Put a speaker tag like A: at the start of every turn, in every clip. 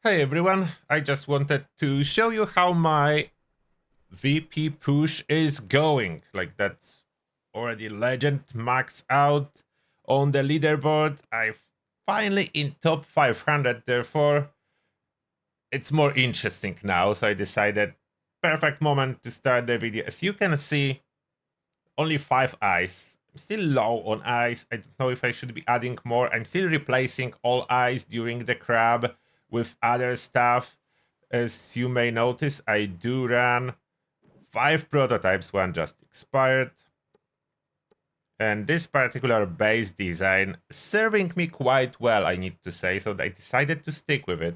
A: Hey everyone, I just wanted to show you how my VP push is going. Like that's already legend max out on the leaderboard. I finally in top 500, therefore it's more interesting now. So I decided perfect moment to start the video. As you can see, only 5 eyes. I'm still low on eyes. I don't know if I should be adding more. I'm still replacing all eyes during the crab with other stuff. As you may notice, I do run 5 prototypes, one just expired. And this particular base design serving me quite well, I need to say, so I decided to stick with it.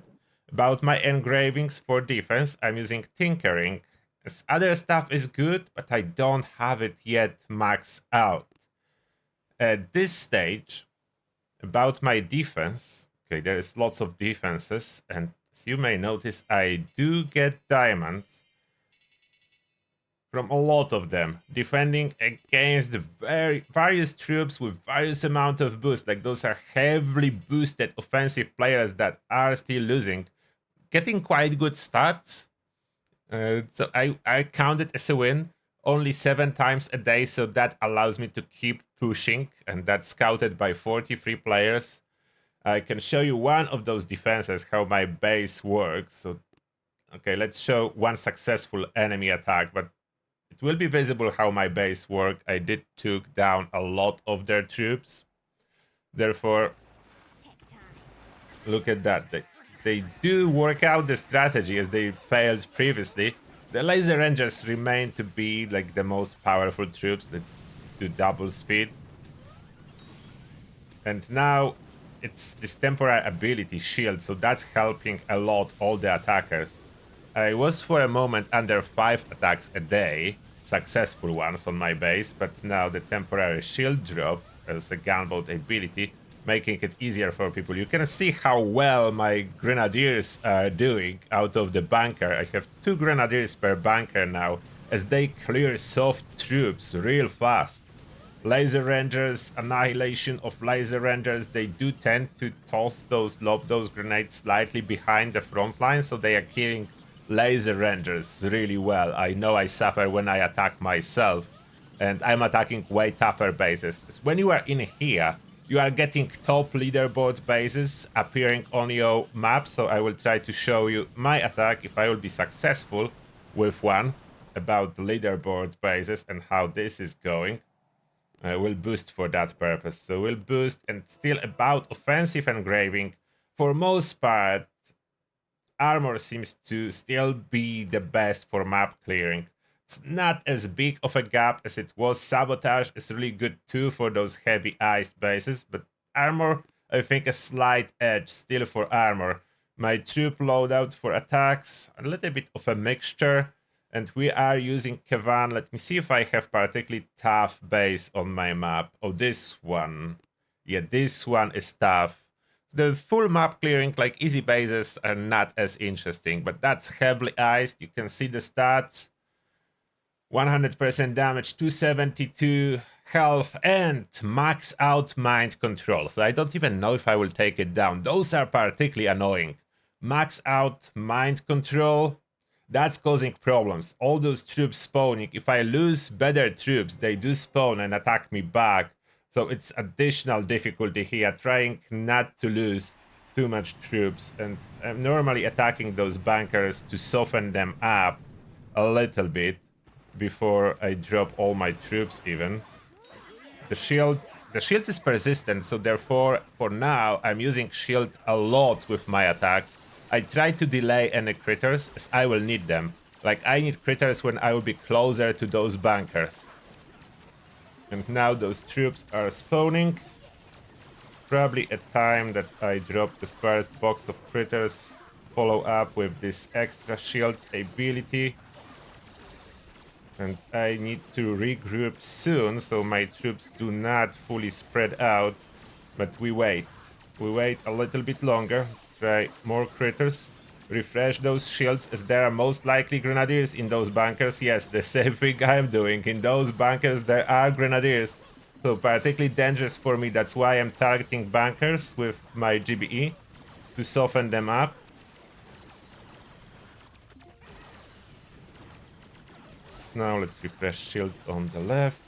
A: About my engravings for defense, I'm using Tinkering. As other stuff is good, but I don't have it yet maxed out. At this stage, about my defense, okay, there is lots of defenses, and as you may notice, I do get diamonds from a lot of them, defending against various troops with various amount of boost. Like those are heavily boosted offensive players that are still losing, getting quite good stats. So I count it as a win only 7 times a day, so that allows me to keep pushing, and that's scouted by 43 players. I can show you one of those defenses, how my base works. So, okay, let's show one successful enemy attack, but it will be visible how my base worked. I did took down a lot of their troops. Therefore, look at that. They do work out the strategy as they failed previously. The Laser Rangers remain to be like the most powerful troops that do double speed. And now it's this temporary ability shield, so that's helping a lot all the attackers. I was for a moment under 5 attacks a day, successful ones on my base, but now the temporary shield drop as a gunboat ability, making it easier for people. You can see how well my grenadiers are doing out of the bunker. I have 2 grenadiers per bunker now, as they clear soft troops real fast. Laser Rangers, annihilation of Laser Rangers, they do tend to toss lob those grenades slightly behind the front line, so they are killing Laser Rangers really well. I know I suffer when I attack myself, and I'm attacking way tougher bases. When you are in here, you are getting top leaderboard bases appearing on your map, so I will try to show you my attack if I will be successful with one about the leaderboard bases and how this is going. Will boost for that purpose. So we'll boost, and still about offensive engraving. For most part, armor seems to still be the best for map clearing. It's not as big of a gap as it was. Sabotage is really good too for those heavy iced bases, but armor, I think a slight edge still for armor. My troop loadout for attacks, a little bit of a mixture. And we are using Kevan. Let me see if I have particularly tough base on my map. Oh, this one. Yeah, this one is tough. The full map clearing, like easy bases, are not as interesting, but that's heavily iced. You can see the stats. 100% damage, 272 health, and max out mind control. So I don't even know if I will take it down. Those are particularly annoying. Max out mind control, that's causing problems. All those troops spawning. If I lose better troops, they do spawn and attack me back. So it's additional difficulty here, trying not to lose too much troops. And I'm normally attacking those bunkers to soften them up a little bit before I drop all my troops even. The shield is persistent, so therefore for now I'm using shield a lot with my attacks. I try to delay any critters as I will need them. Like I need critters when I will be closer to those bunkers. And now those troops are spawning. Probably a time that I drop the first box of critters. Follow up with this extra shield ability. And I need to regroup soon so my troops do not fully spread out. But we wait. We wait a little bit longer. Try more critters. Refresh those shields as there are most likely grenadiers in those bunkers. Yes, the same thing I'm doing. In those bunkers there are grenadiers. So particularly dangerous for me. That's why I'm targeting bunkers with my GBE to soften them up. now. Let's refresh shield on the left.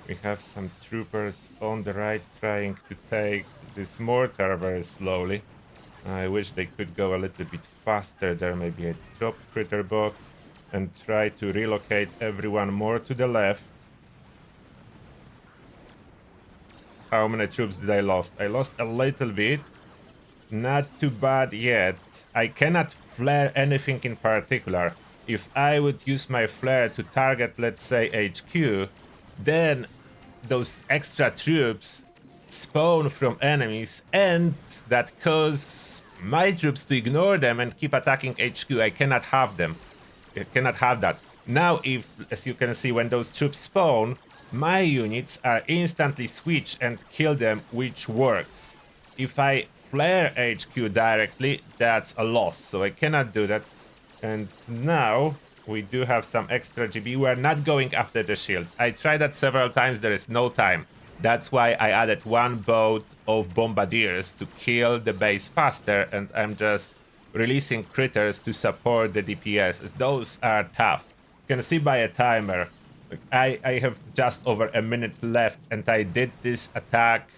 A: We have some troopers on the right trying to take this mortar very slowly. I wish they could go a little bit faster. There may be a drop critter box and try to relocate everyone more to the left. How many troops did I lost? I lost a little bit. Not too bad yet. I cannot flare anything in particular. If I would use my flare to target, let's say, HQ, then those extra troops spawn from enemies and that cause my troops to ignore them and keep attacking HQ. I cannot have them. I cannot have that. Now, if, as you can see, when those troops spawn, my units are instantly switched and kill them, which works. If I flare HQ directly, that's a loss, so I cannot do that. And now we do have some extra GB. We're not going after the shields. I tried that several times, there is no time. That's why I added one boat of bombardiers to kill the base faster, and I'm just releasing critters to support the DPS. Those are tough. You can see by a timer, I have just over a minute left, and I did this attack,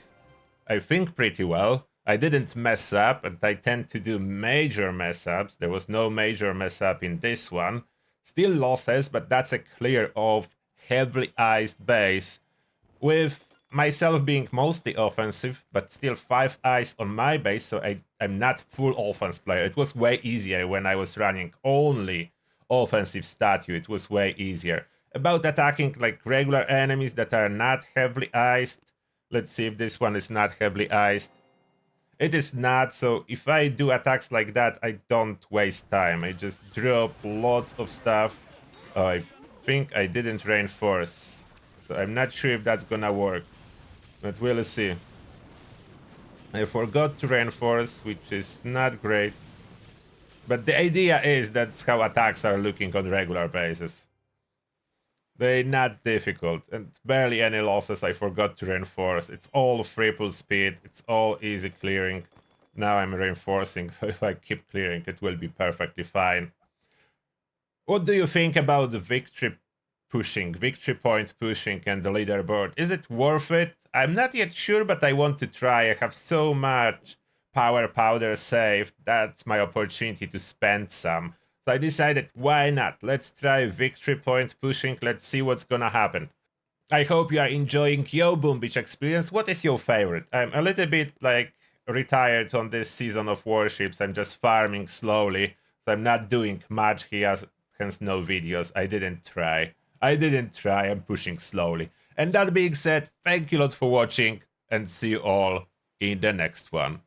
A: I think, pretty well. I didn't mess up, and I tend to do major mess ups. There was no major mess up in this one. Still losses, but that's a clear of heavily iced base, with myself being mostly offensive, but still 5 eyes on my base, so I'm not full offense player. It was way easier when I was running only offensive statue. It was way easier. About attacking like regular enemies that are not heavily iced. Let's see if this one is not heavily iced. It is not, so if I do attacks like that, I don't waste time. I just drop lots of stuff. I think I didn't reinforce, so I'm not sure if that's gonna work, but we'll see. I forgot to reinforce, which is not great. But the idea is that's how attacks are looking on regular basis. They're not difficult, and barely any losses. I forgot to reinforce. It's all triple speed, it's all easy clearing. Now I'm reinforcing, so if I keep clearing, it will be perfectly fine. What do you think about the victory point pushing, and the leaderboard? Is it worth it? I'm not yet sure, but I want to try. I have so much power powder saved. That's my opportunity to spend some. So I decided, why not? Let's try victory point pushing. Let's see what's gonna happen. I hope you are enjoying your Boom Beach experience. What is your favorite? I'm a little bit like retired on this season of warships. I'm just farming slowly. So I'm not doing much here, hence no videos. I didn't try. I'm pushing slowly. And that being said, thank you a lot for watching, and see you all in the next one.